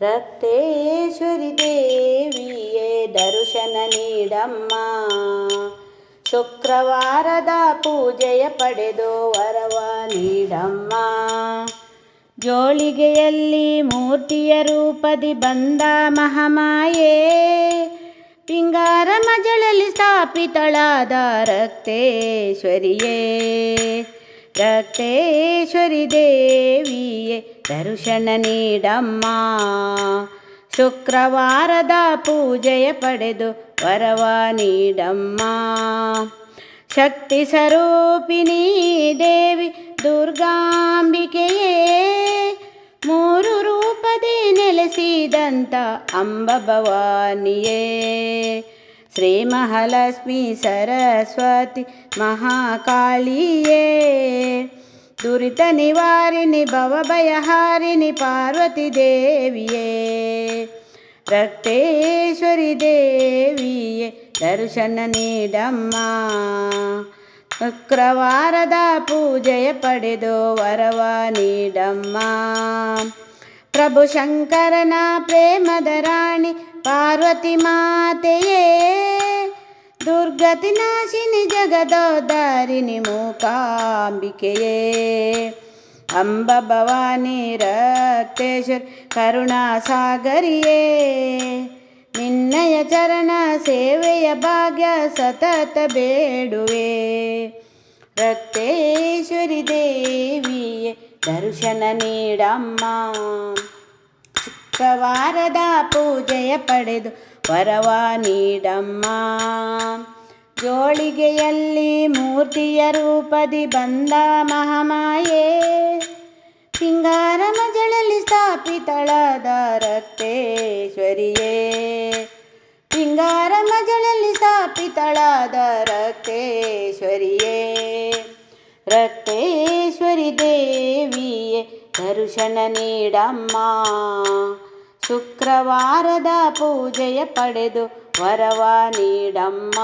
ರಕ್ತೇಶ್ವರಿ ದೇವಿಯೇ ದರ್ಶನ ನೀಡಮ್ಮ. ಶುಕ್ರವಾರದ ಪೂಜೆಯ ಪಡೆದು ವರವ ನೀಡಮ್ಮ. ಜೋಳಿಗೆಯಲ್ಲಿ ಮೂರ್ತಿಯ ರೂಪದಿ ಬಂದ ಮಹಾಮಾಯೆ, ಪಿಂಗಾರ ಮಜಳಲ್ಲಿ ಸ್ಥಾಪಿತಳಾದ ರಕ್ತೇಶ್ವರಿಯೇ. ರಕ್ತೇಶ್ವರಿ ದೇವಿಯೇ ದರ್ಶನ ನೀಡಮ್ಮ. ಶುಕ್ರವಾರದ ಪೂಜೆಯ ಪಡೆದು ವರವ ನೀಡಮ್ಮ. ಶಕ್ತಿ ಸ್ವರೂಪಿಣಿ ದೇವಿ ದುರ್ಗಾಂಬಿಕೆಯೇ, ಮೂರು ರೂಪದಿ ನೆಲೆಸಿದಂಥ ಅಂಬ ಭವಾನಿಯೇ. ಶ್ರೀ ಮಹಾಲಕ್ಷ್ಮಿ ಸರಸ್ವತಿ ಮಹಾಕಾಳಿಯೇ, ದುರಿತ ನಿವಾರಿಣಿ ಭವಭಯಹಾರಿಣಿ ಪಾರ್ವತಿ ದೇವಿಯೇ. ರಕ್ತೇಶ್ವರಿ ದೇವಿಯೇ ದರ್ಶನ ನೀಡಮ್ಮ. ಶುಕ್ರವಾರದ ಪೂಜೆಯ ಪಡೆದು ವರವ ನೀಡಮ್ಮ. ಪ್ರಭು ಶಂಕರನ ಪ್ರೇಮದ ರಾಣಿ ಪಾರ್ವತಿ ಮಾತೆಯೇ, ದುರ್ಗತಿ ನಾಶಿನಿ ಜಗದೋದ್ಧಾರಿಣಿ ಮೂಕಾಂಬಿಕೆಯೇ. ಅಂಬ ಭವಾನಿ ರಕ್ತೇಶ್ವರಿ ಕರುಣಾಸಾಗರಿಯೇ, ನಿನ್ನಯ ಚರಣ ಸೇವೆಯ ಭಾಗ್ಯ ಸತತ ಬೇಡುವೆ. ರಕ್ತೇಶ್ವರಿ ದೇವಿಯೇ ದರ್ಶನ ನೀಡಮ್ಮ. ಶುಕ್ರವಾರದ ಪೂಜೆಯ ಪಡೆದು ವರವ ನೀಡಮ್ಮ. ಜೋಳಿಗೆಯಲ್ಲಿ ಮೂರ್ತಿಯ ರೂಪದಿ ಬಂದ ಮಹಾಮಾಯೆ, ಪಿಂಗಾರ ಮಜಳಲ್ಲಿ ಸ್ಥಾಪಿತಳಾದ ರಕ್ತೇಶ್ವರಿಯೇ. ಪಿಂಗಾರ ಮಜಳಲ್ಲಿ ಸ್ಥಾಪಿತಳಾದ ರಕ್ತೇಶ್ವರಿಯೇ. ರಕ್ತೇಶ್ವರಿ ದೇವಿಯೇ ದರ್ಶನ ನೀಡಮ್ಮ. ಶುಕ್ರವಾರದ ಪೂಜೆಯ ಪಡೆದು ವರವ ನೀಡಮ್ಮ.